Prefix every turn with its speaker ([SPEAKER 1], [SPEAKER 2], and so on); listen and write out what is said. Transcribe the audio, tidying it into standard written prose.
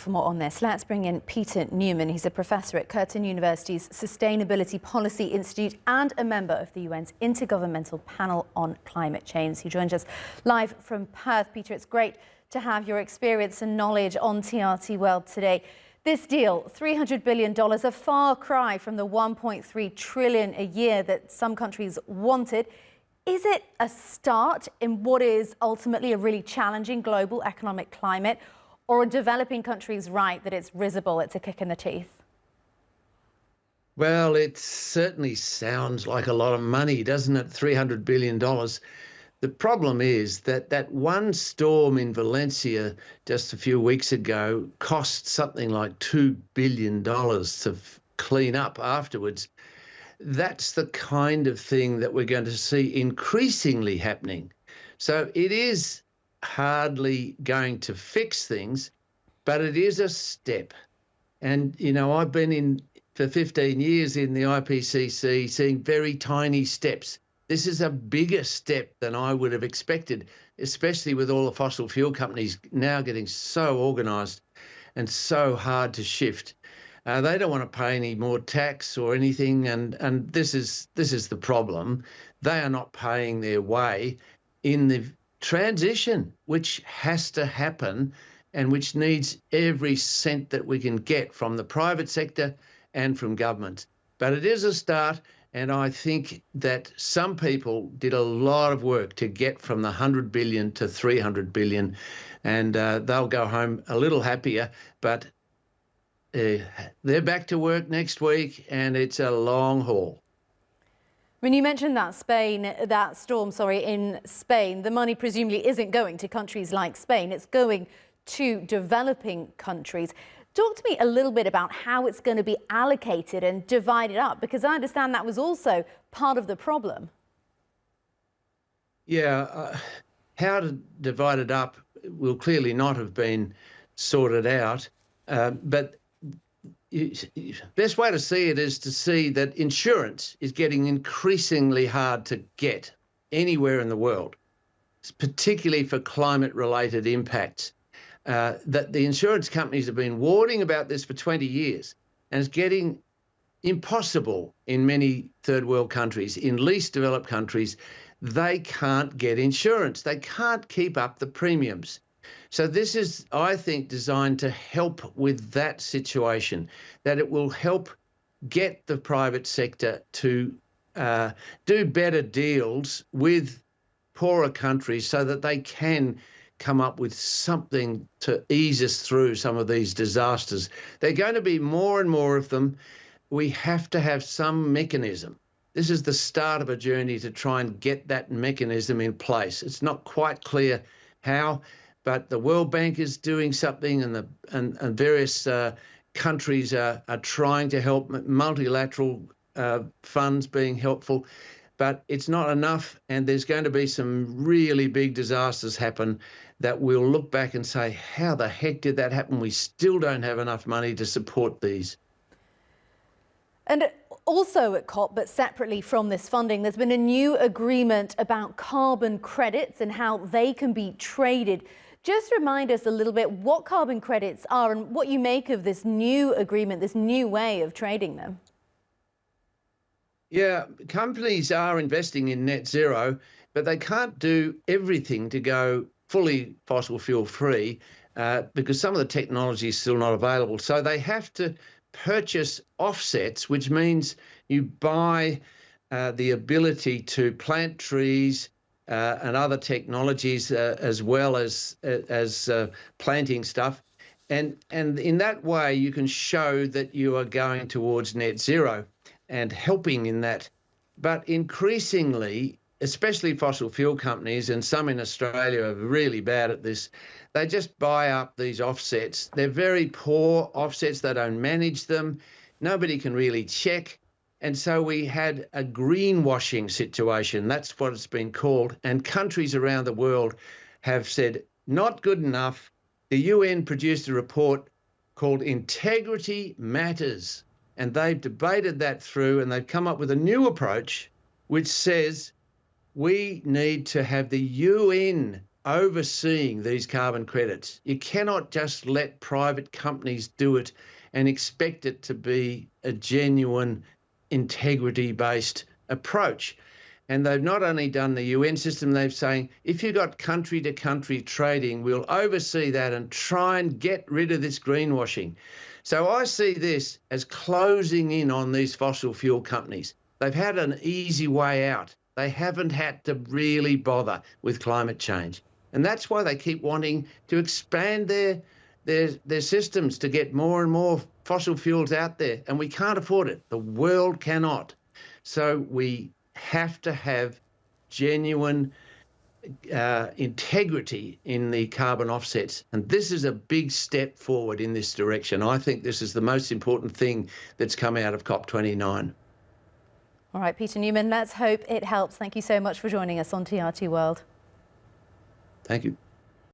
[SPEAKER 1] for more on this, let's bring in Peter Newman. He's a professor at Curtin University's Sustainability Policy Institute and a member of the UN's Intergovernmental Panel on Climate Change. He joins us live from Perth. Peter, it's great to have your experience and knowledge on TRT World today. This deal, $300 billion, a far cry from the $1.3 trillion a year that some countries wanted. Is it a start in what is ultimately a really challenging global economic climate, or are developing countries right that it's risible, it's a kick in the teeth?
[SPEAKER 2] Well, it certainly sounds like a lot of money, doesn't it? $300 billion. The problem is that that one storm in Valencia just a few weeks ago cost something like $2 billion to clean up afterwards. That's the kind of thing that we're going to see increasingly happening. So it is hardly going to fix things, but it is a step. And, you know, I've been in for 15 years in the IPCC seeing very tiny steps. This is a bigger step than I would have expected, especially with all the fossil fuel companies now getting so organised and so hard to shift. They don't want to pay any more tax or anything, and this is the problem. They are not paying their way in the transition, which has to happen and which needs every cent that we can get from the private sector and from government. But it is a start, and I think that some people did a lot of work to get from the 100 billion to 300 billion, and they'll go home a little happier, but they're back to work next week, and it's a long haul.
[SPEAKER 1] When you mentioned that storm in Spain, the money presumably isn't going to countries like Spain, it's going to developing countries. Talk to me a little bit about how it's going to be allocated and divided up, because I understand that was also part of the problem. Yeah,
[SPEAKER 2] how to divide it up will clearly not have been sorted out, but best way to see it is to see that insurance is getting increasingly hard to get anywhere in the world, particularly for climate-related impacts. That the insurance companies have been warning about this for 20 years, and it's getting impossible in many third world countries. In least developed countries, they can't get insurance. They can't keep up the premiums. So this is, I think, designed to help with that situation, that it will help get the private sector to do better deals with poorer countries so that they can come up with something to ease us through some of these disasters. There are going to be more and more of them. We have to have some mechanism. This is the start of a journey to try and get that mechanism in place. It's not quite clear how, but the World Bank is doing something, and various countries are trying to help, multilateral funds being helpful, but it's not enough, and there's going to be some really big disasters happen that we'll look back and say, how the heck did that happen? We still don't have enough money to support these.
[SPEAKER 1] And also at COP, but separately from this funding, there's been a new agreement about carbon credits and how they can be traded. Just remind us a little bit what carbon credits are and what you make of this new agreement, this new way of trading them.
[SPEAKER 2] Yeah, companies are investing in net zero, but they can't do everything to go fully fossil fuel free because some of the technology is still not available. So they have to purchase offsets, which means you buy the ability to plant trees and other technologies as well as planting stuff. And in that way, you can show that you are going towards net zero and helping in that. But increasingly, especially fossil fuel companies, and some in Australia are really bad at this, they just buy up these offsets. They're very poor offsets. They don't manage them. Nobody can really check. And so we had a greenwashing situation. That's what it's been called. And countries around the world have said, not good enough. The UN produced a report called Integrity Matters. And they've debated that through, and they've come up with a new approach which says we need to have the UN overseeing these carbon credits. You cannot just let private companies do it and expect it to be a genuine integrity-based approach. And they've not only done the UN system, they've saying, if you've got country-to-country trading, we'll oversee that and try and get rid of this greenwashing. So I see this as closing in on these fossil fuel companies. They've had an easy way out. They haven't had to really bother with climate change. And that's why they keep wanting to expand their systems to get more and more fossil fuels out there. And we can't afford it. The world cannot. So we have to have genuine integrity in the carbon offsets. And this is a big step forward in this direction. I think this is the most important thing that's come out of COP29.
[SPEAKER 1] All right, Peter Newman, let's hope it helps. Thank you so much for joining us on TRT World.
[SPEAKER 2] Thank you.